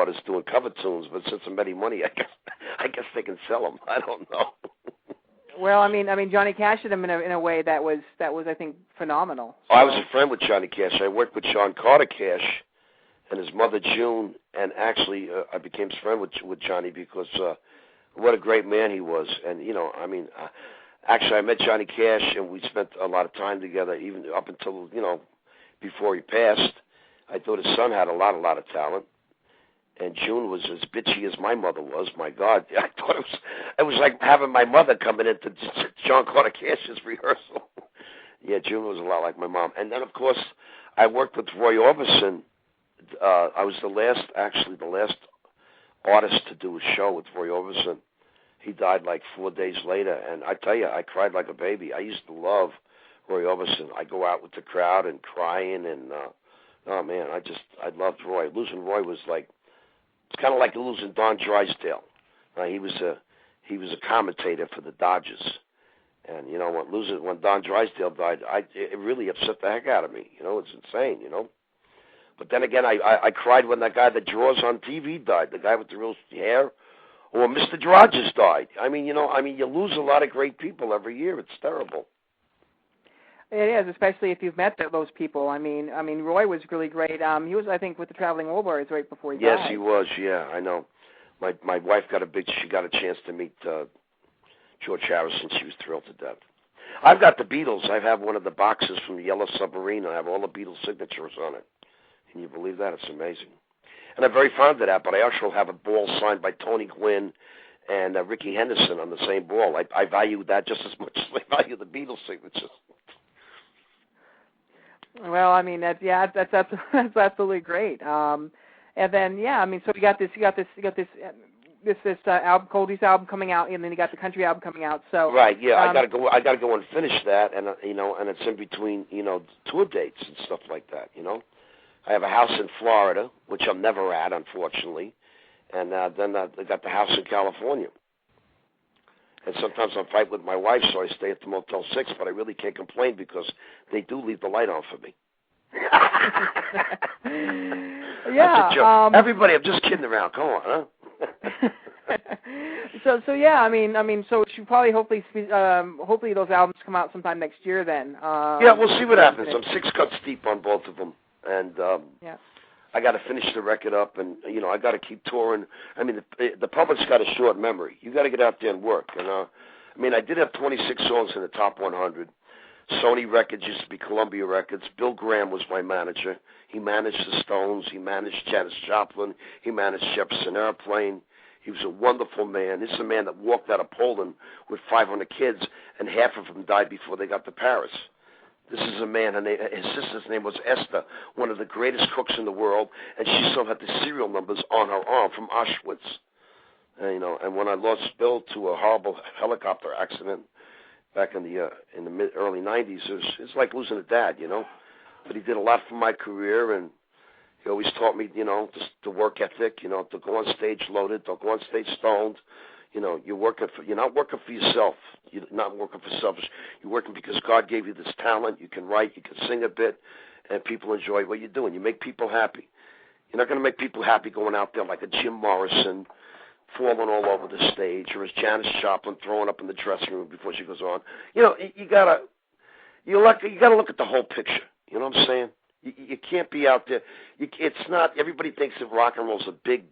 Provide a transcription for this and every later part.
artists doing cover tunes, but since I'm making money, I guess they can sell them. I don't know. Well, I mean, Johnny Cash did them in a way that was I think phenomenal. So. I was a friend with Johnny Cash. I worked with Sean Carter Cash and his mother June, and actually I became friends with Johnny because what a great man he was. And actually I met Johnny Cash and we spent a lot of time together, even up until before he passed. I thought his son had a lot of talent. And June was as bitchy as my mother was. My God, I thought it was like having my mother coming into John Carter Cash's rehearsal. Yeah, June was a lot like my mom. And then, of course, I worked with Roy Orbison. I was the last artist to do a show with Roy Orbison. He died like 4 days later, and I tell you, I cried like a baby. I used to love Roy Orbison. I go out with the crowd and crying, and oh man, I loved Roy. Losing Roy was like. It's kind of like losing Don Drysdale. He was a commentator for the Dodgers, and when Don Drysdale died, it really upset the heck out of me. It's insane. But then again, I cried when that guy that draws on TV died, the guy with the real hair, or Mr. Rogers died. You lose a lot of great people every year. It's terrible. It is, especially if you've met those people. I mean, Roy was really great. He was, I think, with the Traveling Wilburys right before he died. Yes, he was. Yeah, I know. My wife got a chance to meet George Harrison. She was thrilled to death. I've got the Beatles. I have one of the boxes from the Yellow Submarine. I have all the Beatles signatures on it. Can you believe that? It's amazing. And I'm very fond of that. But I also have a ball signed by Tony Gwynn and Ricky Henderson on the same ball. I value that just as much as I value the Beatles signatures. Well, I mean that's absolutely great. And then so you got this album, Coldie's album coming out, and then you got the country album coming out. So right, yeah, I gotta go and finish that, and and it's in between tour dates and stuff like that. I have a house in Florida, which I'm never at, unfortunately, and then I got the house in California. And sometimes I fight with my wife, so I stay at the Motel 6, but I really can't complain because they do leave the light on for me. Yeah. That's a joke. Everybody, I'm just kidding around. Come on, huh? So yeah, I mean, so it should probably hopefully those albums come out sometime next year then. Yeah, we'll see what happens. I'm 6 cuts deep on both of them, and yeah. I got to finish the record up, and I got to keep touring. I mean, the public's got a short memory. You got to get out there and work. I did have 26 songs in the top 100. Sony Records used to be Columbia Records. Bill Graham was my manager. He managed the Stones. He managed Janis Joplin. He managed Jefferson Airplane. He was a wonderful man. This is a man that walked out of Poland with 500 kids, and half of them died before they got to Paris. This is a man, and his sister's name was Esther, one of the greatest cooks in the world, and she still had the serial numbers on her arm from Auschwitz. And when I lost Bill to a horrible helicopter accident back in the early 90s, it's like losing a dad, But he did a lot for my career, and he always taught me, just the work ethic, to go on stage loaded, don't go on stage stoned. You're not working for yourself. You're not working for selfish. You're working because God gave you this talent. You can write, you can sing a bit, and people enjoy what you're doing. You make people happy. You're not going to make people happy going out there like a Jim Morrison falling all over the stage, or as Janis Joplin throwing up in the dressing room before she goes on. You gotta look at the whole picture. You know what I'm saying? You can't be out there. It's not. Everybody thinks that rock and roll's a big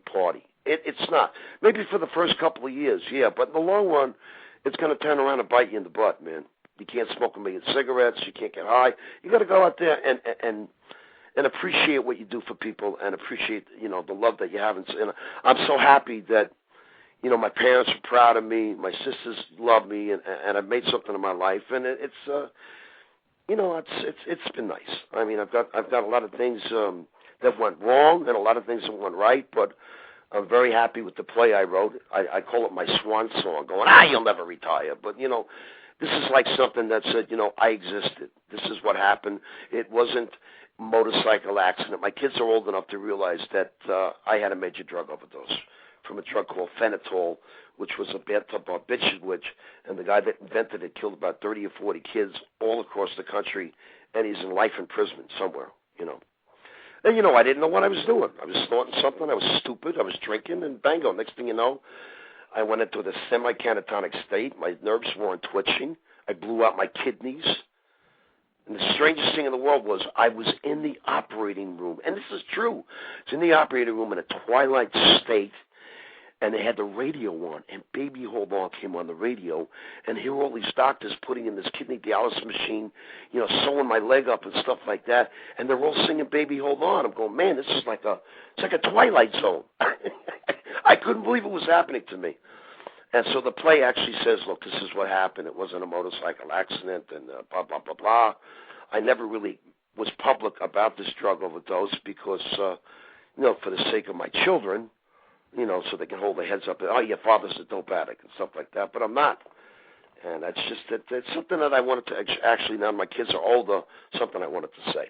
party. It's not. Maybe for the first couple of years, yeah, but in the long run, it's going to turn around and bite you in the butt, man. You can't smoke a million cigarettes. You can't get high. You got to go out there and appreciate what you do for people, and appreciate the love that you have. And I'm so happy that my parents are proud of me. My sisters love me, and I've made something of my life, and it's been nice. I mean, I've got a lot of things that went wrong and a lot of things that went right, but I'm very happy with the play I wrote. I call it my swan song, going, you'll never retire. But, this is like something that said, I existed. This is what happened. It wasn't a motorcycle accident. My kids are old enough to realize that I had a major drug overdose from a drug called phenitol, which was a bathtub barbiturate, and the guy that invented it killed about 30 or 40 kids all across the country, and he's in life imprisonment somewhere, And, you know, I didn't know what I was doing. I was snorting something. I was stupid. I was drinking, and bango. Next thing you know, I went into the semi-catatonic state. My nerves weren't twitching. I blew out my kidneys. And the strangest thing in the world was I was in the operating room. And this is true. It's in the operating room in a twilight state. And they had the radio on, and Baby Hold On came on the radio, and here were all these doctors putting in this kidney dialysis machine, you know, sewing my leg up and stuff like that, and they're all singing Baby Hold On. I'm going, man, this is like a Twilight Zone. I couldn't believe it was happening to me. And so the play actually says, look, this is what happened. It wasn't a motorcycle accident, and blah, blah, blah, blah. I never really was public about this drug overdose because, you know, for the sake of my children, you know, so they can hold their heads up. Oh, your father's a dope addict and stuff like that. But I'm not. And that's just it's something that I wanted to actually, now my kids are older, something I wanted to say.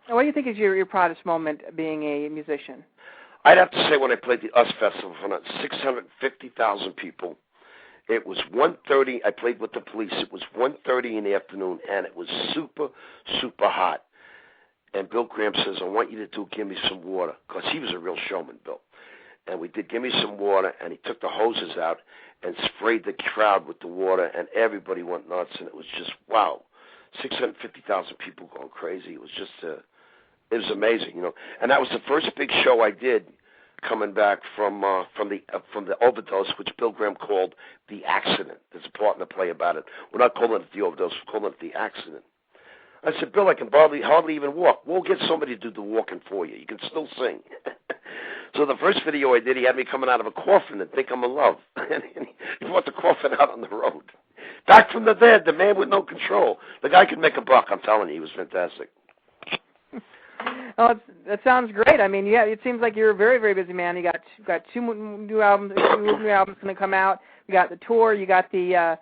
What do you think is your proudest moment being a musician? I'd have to say when I played the US Festival for 650,000 people. It was 1:30. I played with the Police. It was 1:30 in the afternoon, and it was super, super hot. And Bill Graham says, I want you to do Give Me Some Water, because he was a real showman, Bill. And we did Give Me Some Water, and he took the hoses out and sprayed the crowd with the water, and everybody went nuts, and it was just, wow, 650,000 people going crazy. It was just, it was amazing, you know. And that was the first big show I did coming back from the overdose, which Bill Graham called The Accident. There's a part in the play about it. We're not calling it the overdose, we're calling it The Accident. I said, Bill, I can hardly even walk. We'll get somebody to do the walking for you. You can still sing. So the first video I did, he had me coming out of a coffin and think I'm in love. And he brought the coffin out on the road. Back from the dead, the man with no control. The guy could make a buck, I'm telling you. He was fantastic. Oh, that sounds great. I mean, yeah, it seems like you're a very, very busy man. You got two new albums going to come out. You got the tour. You got the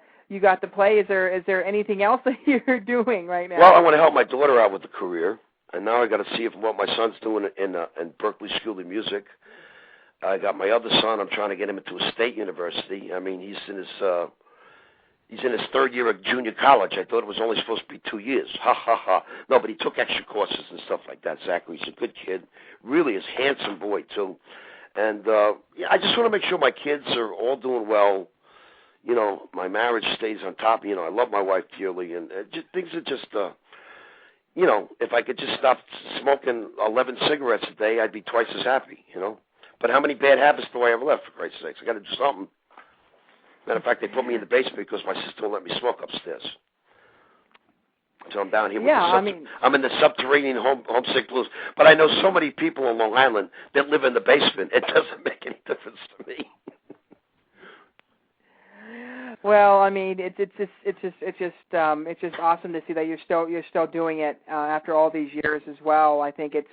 play. Is there anything else that you're doing right now? Well, I want to help my daughter out with the career, and now I got to see what my son's doing in Berkeley School of Music. I got my other son. I'm trying to get him into a state university. I mean, he's in his third year of junior college. I thought it was only supposed to be 2 years. Ha ha ha. No, but he took extra courses and stuff like that. Zachary, he's a good kid. Really is a handsome boy too. And yeah, I just want to make sure my kids are all doing well. You know, my marriage stays on top. You know, I love my wife dearly, and things are just, you know, if I could just stop smoking 11 cigarettes a day, I'd be twice as happy, you know. But how many bad habits do I ever left, for Christ's sakes? I got to do something. Matter of fact, they put me in the basement because my sister won't let me smoke upstairs. So I'm down here with I'm in the subterranean homesick blues. But I know so many people on Long Island that live in the basement. It doesn't make any difference to me. Well, I mean, it's just awesome to see that you're still doing it after all these years as well. I think it's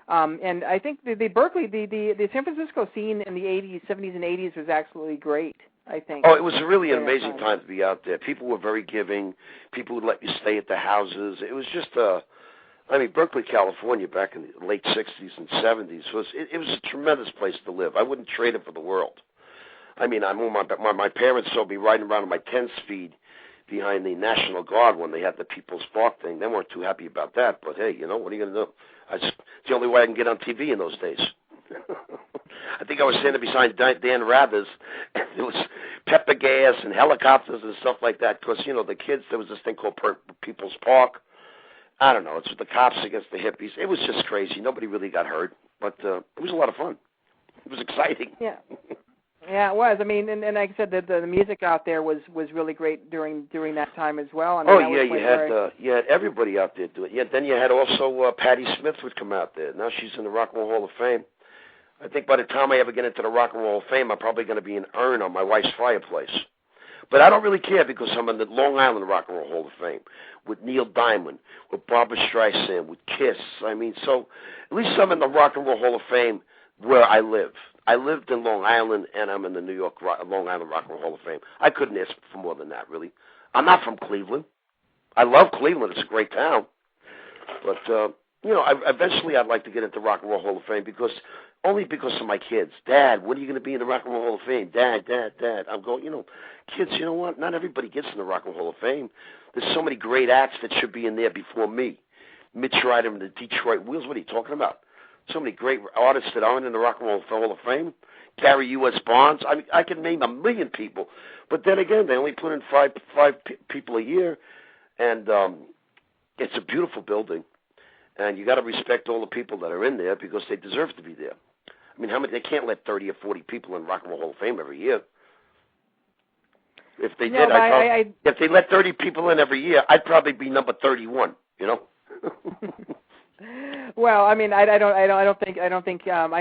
and I think the Berkeley, the San Francisco scene in the 80s, 70s, and 80s was absolutely great. I think. Oh, it was really an amazing time to be out there. People were very giving. People would let you stay at the houses. It was just I mean, Berkeley, California, back in the late 60s and 70s was a tremendous place to live. I wouldn't trade it for the world. I mean, my parents saw me riding around on my 10-speed behind the National Guard when they had the People's Park thing. They weren't too happy about that, but hey, you know, what are you going to do? It's the only way I can get on TV in those days. I think I was standing beside Dan Rathers, and there was pepper gas and helicopters and stuff like that because, you know, the kids, there was this thing called People's Park. I don't know. It's with the cops against the hippies. It was just crazy. Nobody really got hurt, but it was a lot of fun. It was exciting. Yeah. Yeah, it was. I mean, and like I said, the music out there was really great during that time as well. I mean, you had everybody out there do it. Yeah, then you had also Patti Smith would come out there. Now she's in the Rock and Roll Hall of Fame. I think by the time I ever get into the Rock and Roll Hall of Fame, I'm probably going to be an urn on my wife's fireplace. But I don't really care because I'm in the Long Island Rock and Roll Hall of Fame with Neil Diamond, with Barbra Streisand, with Kiss. I mean, so at least I'm in the Rock and Roll Hall of Fame where I live. I lived in Long Island, and I'm in the Long Island Rock and Roll Hall of Fame. I couldn't ask for more than that, really. I'm not from Cleveland. I love Cleveland. It's a great town. But, you know, eventually I'd like to get into Rock and Roll Hall of Fame only because of my kids. Dad, when are you going to be in the Rock and Roll Hall of Fame? Dad. I'm going, you know, kids, you know what? Not everybody gets in the Rock and Roll Hall of Fame. There's so many great acts that should be in there before me. Mitch Ryder and the Detroit Wheels. What are you talking about? So many great artists that aren't in the Rock and Roll Hall of Fame. Gary U.S. Bonds. I mean, I can name a million people. But then again, they only put in five people a year. And it's a beautiful building. And you got to respect all the people that are in there because they deserve to be there. I mean, they can't let 30 or 40 people in Rock and Roll Hall of Fame every year. If they did, if they let 30 people in every year, I'd probably be number 31. You know. Well, I mean, I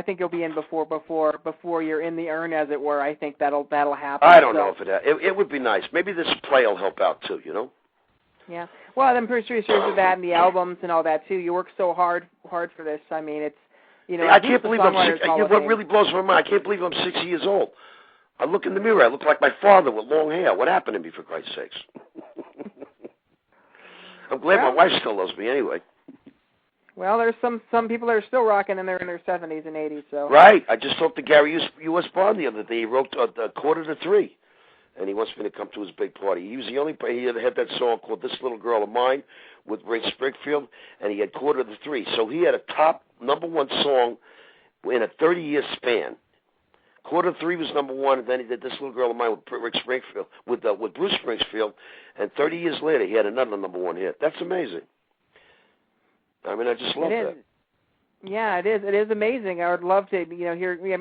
think you'll be in before you're in the urn, as it were. I think that'll happen. I don't know if it would be nice. Maybe this play will help out too. You know. Yeah. Well, I'm pretty sure with that and the albums and all that too. You work so hard for this. I mean, it's I can't believe I'm 6. What really blows my mind, I can't believe I'm 60 years old. I look in the mirror. I look like my father with long hair. What happened to me, for Christ's sakes? I'm glad my wife still loves me anyway. Well, there's some people that are still rocking and they're in their 70s and 80s. So. Right. I just talked to Gary U.S. Bond the other day. He wrote a 2:45, and he wants me to come to his big party. He was the only he had that song called "This Little Girl of Mine" with Ray Springfield, and he had 2:45. So he had a top #1 song in a 30-year span. 2:45 was #1, and then he did "This Little Girl of Mine" with Rick Springfield, with Bruce Springfield, and 30 years later he had another #1 hit. That's amazing. I mean, I just love that. Yeah, it is. It is amazing. I would love to, hear.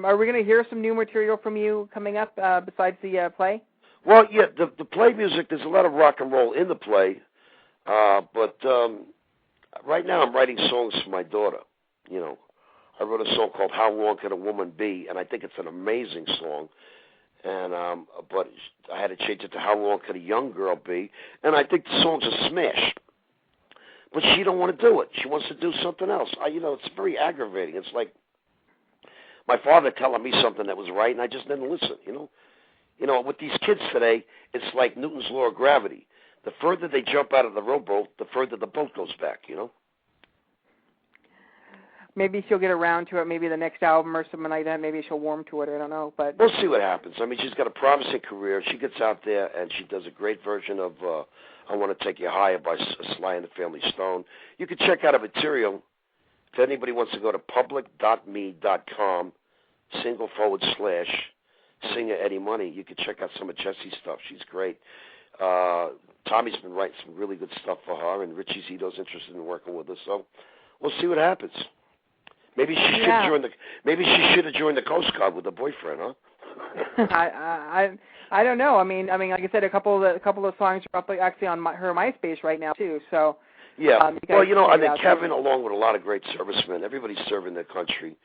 Are we going to hear some new material from you coming up besides the play? Well, yeah, the play music. There's a lot of rock and roll in the play, but right now I'm writing songs for my daughter. I wrote a song called "How Wrong Can a Woman Be," and I think it's an amazing song. And but I had to change it to "How Wrong Can a Young Girl Be," and I think the song's a smash. But she don't want to do it. She wants to do something else. It's very aggravating. It's like my father telling me something that was right, and I just didn't listen. With these kids today, it's like Newton's law of gravity. The further they jump out of the rowboat, the further the boat goes back. Maybe she'll get around to it. Maybe the next album or something like that. Maybe she'll warm to it. I don't know, but we'll see what happens. I mean, she's got a promising career. She gets out there and she does a great version of "I Want to Take You Higher" by Sly and the Family Stone. You can check out her material. If anybody wants to go to public.me.com /singer Eddie Money, you can check out some of Jessie's stuff. She's great. Tommy's been writing some really good stuff for her, and Richie Zito's interested in working with her. So we'll see what happens. Maybe she should have joined the Coast Guard with her boyfriend, huh? I don't know. I mean, like I said, a couple of songs are up actually on her MySpace right now too. So yeah. I think Kevin, along with a lot of great servicemen, everybody's serving their country.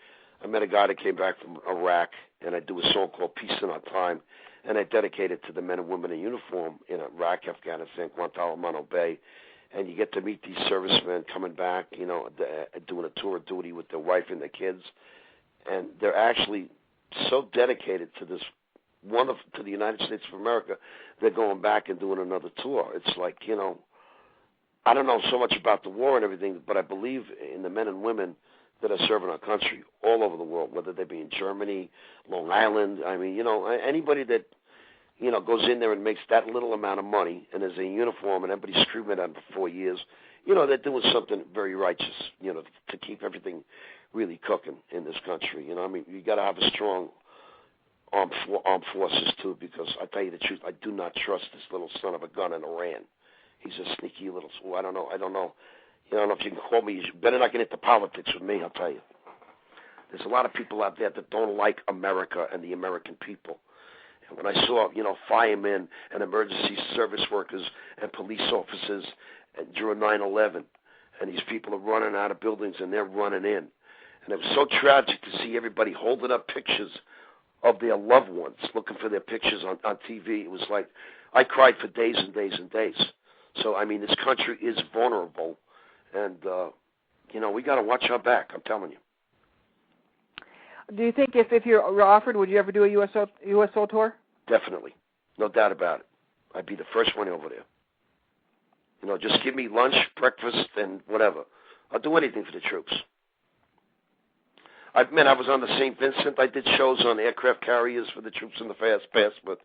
I met a guy that came back from Iraq, and I do a song called "Peace in Our Time," and I dedicate it to the men and women in uniform in Iraq, Afghanistan, Guantanamo Bay. And you get to meet these servicemen coming back, doing a tour of duty with their wife and their kids, and they're actually so dedicated to this to the United States of America, they're going back and doing another tour. It's like, I don't know so much about the war and everything, but I believe in the men and women that are serving our country all over the world, whether they be in Germany, Long Island. I mean, anybody that goes in there and makes that little amount of money and is in uniform and everybody's screwing at them for 4 years, they're doing something very righteous, to keep everything really cooking in this country. I mean, you got to have a strong armed forces too, because I tell you the truth, I do not trust this little son of a gun in Iran. He's a sneaky little. I don't know. I don't know if you can call me. You better not get into politics with me. I'll tell you. There's a lot of people out there that don't like America and the American people. And when I saw, firemen and emergency service workers and police officers during 9/11, and these people are running out of buildings and they're running in, and it was so tragic to see everybody holding up pictures of their loved ones, looking for their pictures on TV. It was like I cried for days and days and days. So, I mean, this country is vulnerable, and, we got to watch our back, I'm telling you. Do you think if you're offered, would you ever do a USO tour? Definitely. No doubt about it. I'd be the first one over there. Just give me lunch, breakfast, and whatever. I'll do anything for the troops. I was on the St. Vincent. I did shows on aircraft carriers for the troops in the Fast Pass. But,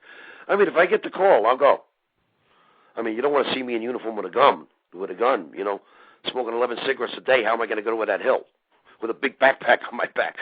I mean, if I get the call, I'll go. I mean, you don't want to see me in uniform with a gun, smoking 11 cigarettes a day. How am I going to go to that hill with a big backpack on my back?